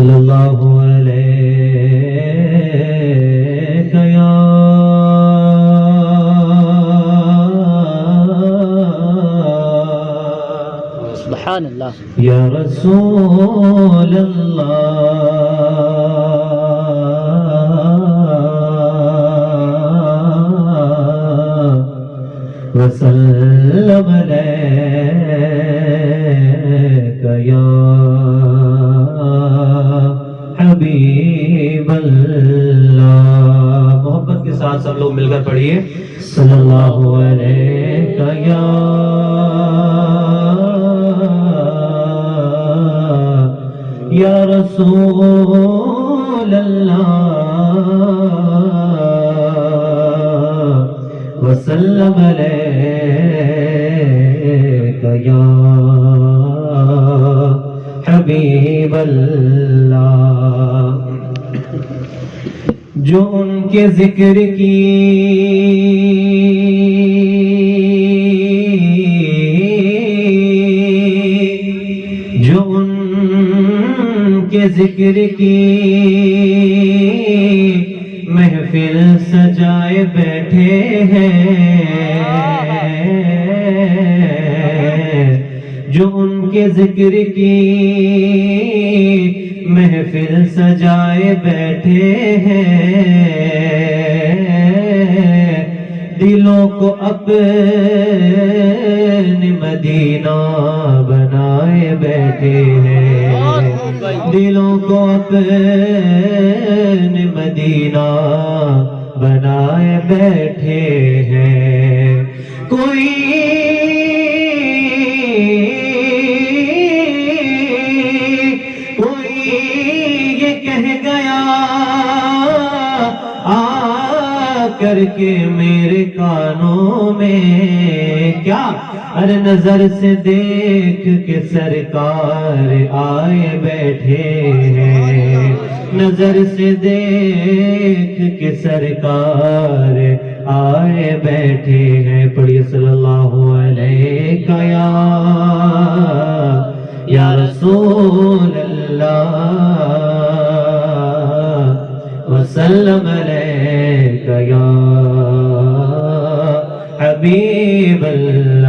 صلی اللہ علیہ یا سبحان اللہ یا رسول اللہ وسلم علیک یا حبیب اللہ. محبت کے ساتھ سب لوگ مل کر پڑھیے صلی اللہ علیہ یا رسول اللہ وسلم علیک یا حبیب اللہ. جو ان کے ذکر کی ذکر کی محفل سجائے بیٹھے ہیں, جو ان کے ذکر کی محفل سجائے بیٹھے ہیں, دلوں کو اپنے مدینہ بنائے بیٹھے ہیں, دلوں کو اپنے مدینہ بنائے بیٹھے ہیں. کوئی یہ کہہ گیا آ کر کے میرے کانوں میں, کیا ارے نظر سے دیکھ کے سرکار آئے بیٹھے ہیں, نظر سے دیکھ کے سرکار آئے بیٹھے ہیں. پڑھیے صلی اللہ علیہ یا رسول اللہ وسلم علیک یا حبیب اللہ.